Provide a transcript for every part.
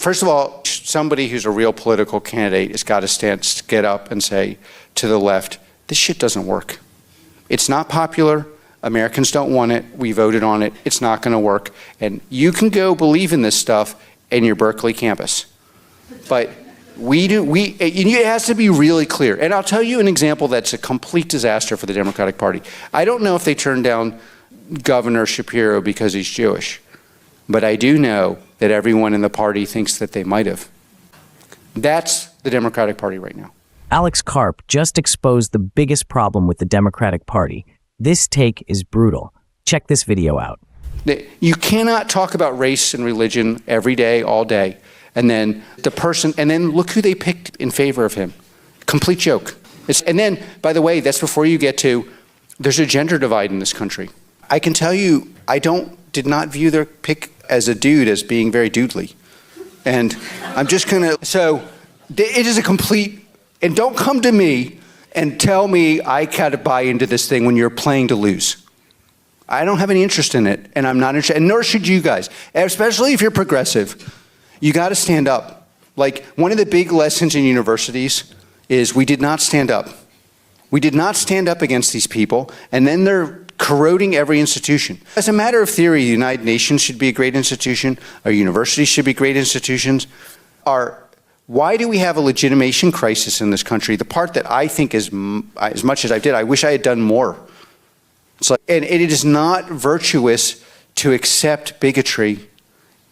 First of all, somebody who's a real political candidate has got to get up and say to the left, this shit doesn't work. It's not popular. Americans don't want it. We voted on it. It's not going to work. And you can go believe in this stuff in your Berkeley campus. But it has to be really clear. And I'll tell you an example that's a complete disaster for the Democratic Party. I don't know if they turned down Governor Shapiro because he's Jewish, but I do know that everyone in the party thinks that they might have. That's the Democratic Party right now. Alex Karp just exposed the biggest problem with the Democratic Party. This take is brutal. Check this video out. You cannot talk about race and religion every day, all day, and then look who they picked in favor of him. Complete joke. And then, by the way, that's before you get to, there's a gender divide in this country. I can tell you, did not view their pick as a dude as being very dudely. And I'm just it is a complete, and don't come to me and tell me I gotta buy into this thing when you're playing to lose. I don't have any interest in it, and I'm not interested, and nor should you guys, especially if you're progressive. You gotta stand up. Like, one of the big lessons in universities is we did not stand up. We did not stand up against these people, and then they're corroding every institution. As a matter of theory, the United Nations should be a great institution, our universities should be great institutions. Why do we have a legitimation crisis in this country? The part that I think is, as much as I did, I wish I had done more. And it is not virtuous to accept bigotry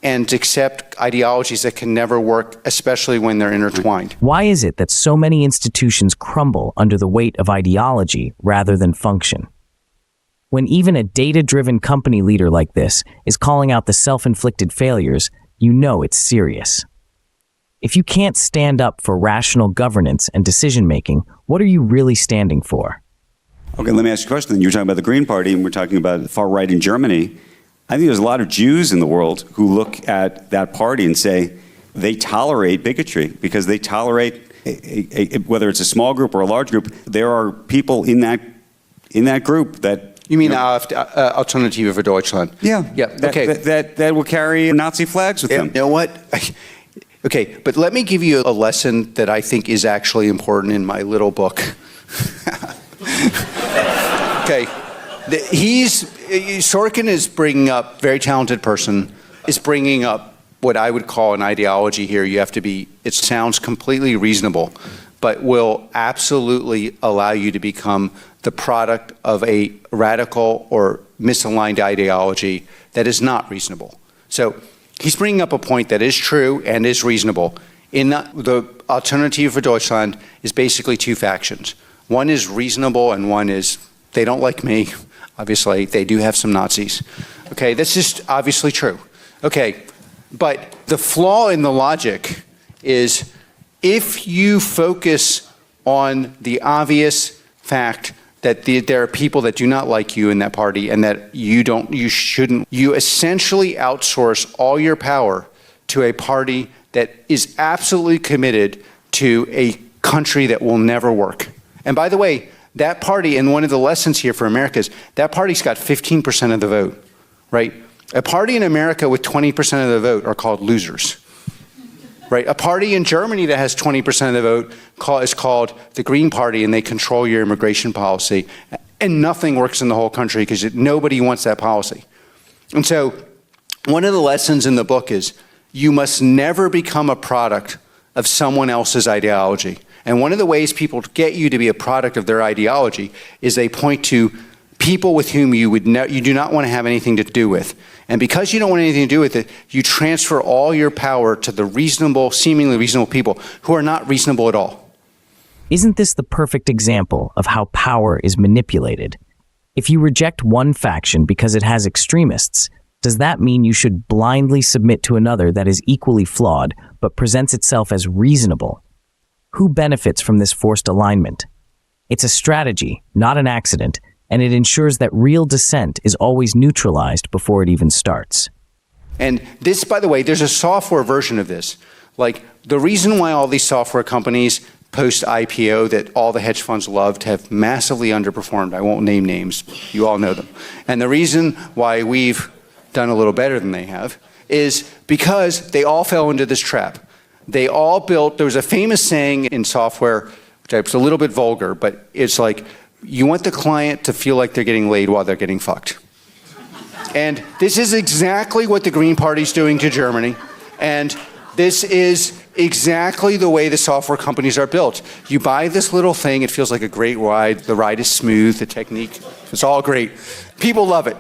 and to accept ideologies that can never work, especially when they're intertwined. Why is it that so many institutions crumble under the weight of ideology rather than function? When even a data-driven company leader like this is calling out the self-inflicted failures, you know it's serious. If you can't stand up for rational governance and decision-making, what are you really standing for? Okay, let me ask you a question. You were talking about the Green Party, and we're talking about the far right in Germany. I think there's a lot of Jews in the world who look at that party and say they tolerate bigotry because they tolerate, whether it's a small group or a large group, there are people in that group that... You mean Alternative for Deutschland? Yeah. Okay. That will carry Nazi flags with them. You know what? Okay, but let me give you a lesson that I think is actually important in my little book. Okay, Sorkin is bringing up, very talented person, is bringing up what I would call an ideology here. You have to be, it sounds completely reasonable, but will absolutely allow you to become the product of a radical or misaligned ideology that is not reasonable. So he's bringing up a point that is true and is reasonable. In the Alternative for Deutschland is basically two factions. One is reasonable and one is, they don't like me. Obviously, they do have some Nazis. Okay, that's just obviously true. Okay, but the flaw in the logic is if you focus on the obvious fact that there are people that do not like you in that party and that you essentially outsource all your power to a party that is absolutely committed to a country that will never work. And by the way, that party, and one of the lessons here for America is that party's got 15% of the vote, right? A party in America with 20% of the vote are called losers, right? A party in Germany that has 20% of the vote is called the Green Party, and they control your immigration policy. And nothing works in the whole country because nobody wants that policy. And so one of the lessons in the book is you must never become a product of someone else's ideology. And one of the ways people get you to be a product of their ideology is they point to people with whom you do not want to have anything to do with. And because you don't want anything to do with it, you transfer all your power to the reasonable, seemingly reasonable people who are not reasonable at all. Isn't this the perfect example of how power is manipulated? If you reject one faction because it has extremists, does that mean you should blindly submit to another that is equally flawed but presents itself as reasonable? Who benefits from this forced alignment? It's a strategy, not an accident, and it ensures that real dissent is always neutralized before it even starts. And this, by the way, there's a software version of this. Like, the reason why all these software companies post-IPO that all the hedge funds loved have massively underperformed. I won't name names. You all know them. And the reason why we've done a little better than they have is because they all fell into this trap. They all built, there was a famous saying in software, which is a little bit vulgar, but it's like, you want the client to feel like they're getting laid while they're getting fucked. And this is exactly what the Green Party's doing to Germany. And this is exactly the way the software companies are built. You buy this little thing, it feels like a great ride. The ride is smooth, the technique, it's all great. People love it.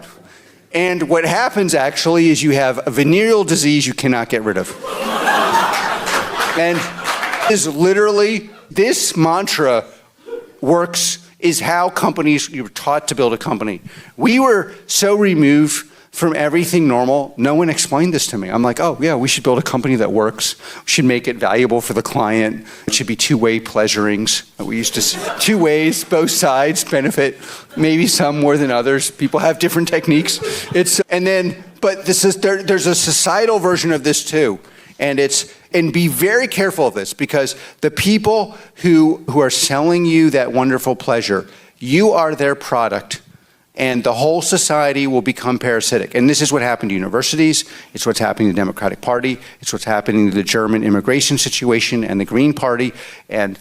And what happens actually is you have a venereal disease you cannot get rid of. And is literally, this mantra works, is how companies, you were taught to build a company. We were so removed from everything normal, no one explained this to me. I'm like, oh yeah, we should build a company that works. We should make it valuable for the client. It should be two-way pleasurings. We used to, two ways, both sides benefit, maybe some more than others. People have different techniques. But this is, there's a societal version of this too. And be very careful of this, because the people who are selling you that wonderful pleasure, you are their product. And the whole society will become parasitic. And this is what happened to universities. It's what's happening to the Democratic Party. It's what's happening to the German immigration situation and the Green Party. And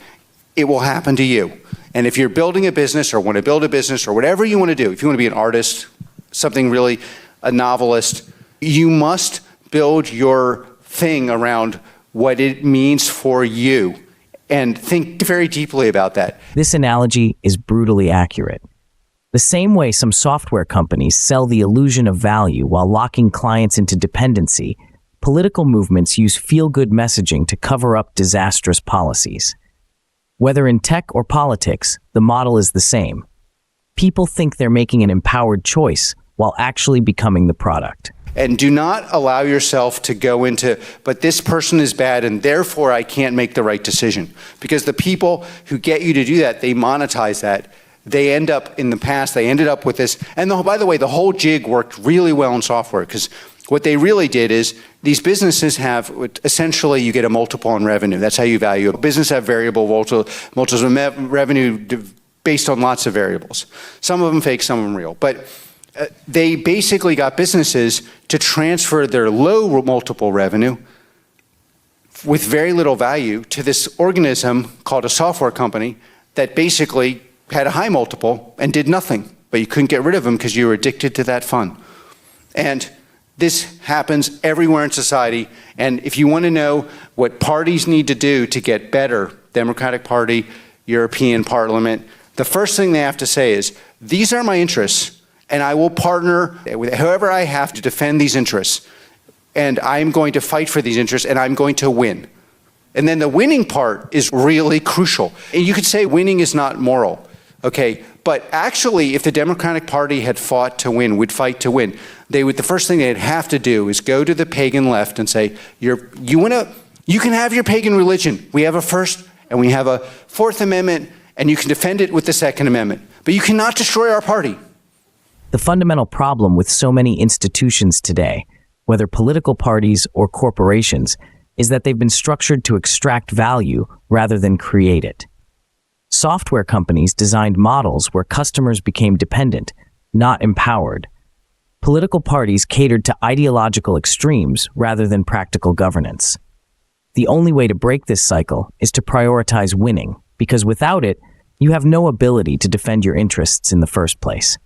it will happen to you. And if you're building a business or want to build a business or whatever you want to do, if you want to be an artist, something really, a novelist, you must build your thing around what it means for you. And think very deeply about that. This analogy is brutally accurate. The same way some software companies sell the illusion of value while locking clients into dependency, political movements use feel-good messaging to cover up disastrous policies. Whether in tech or politics, the model is the same. People think they're making an empowered choice while actually becoming the product. And do not allow yourself to go into, but this person is bad and therefore I can't make the right decision. Because the people who get you to do that, they monetize that. They end up, in the past, they ended up with this. And by the way, the whole jig worked really well in software, because what they really did is these businesses have, essentially you get a multiple on revenue. That's how you value it. Business have variable multiples of revenue based on lots of variables. Some of them fake, some of them real. But they basically got businesses to transfer their low multiple revenue with very little value to this organism called a software company that basically had a high multiple and did nothing, but you couldn't get rid of them because you were addicted to that fun. And this happens everywhere in society. And if you want to know what parties need to do to get better, Democratic Party, European Parliament, the first thing they have to say is, these are my interests, and I will partner with whoever I have to defend these interests. And I'm going to fight for these interests, and I'm going to win. And then the winning part is really crucial. And you could say winning is not moral. Okay, but actually, if the Democratic Party had fought to win, would fight to win, the first thing they'd have to do is go to the pagan left and say, you can have your pagan religion. We have a First and we have a Fourth Amendment, and you can defend it with the Second Amendment. But you cannot destroy our party. The fundamental problem with so many institutions today, whether political parties or corporations, is that they've been structured to extract value rather than create it. Software companies designed models where customers became dependent, not empowered. Political parties catered to ideological extremes rather than practical governance. The only way to break this cycle is to prioritize winning, because without it, you have no ability to defend your interests in the first place.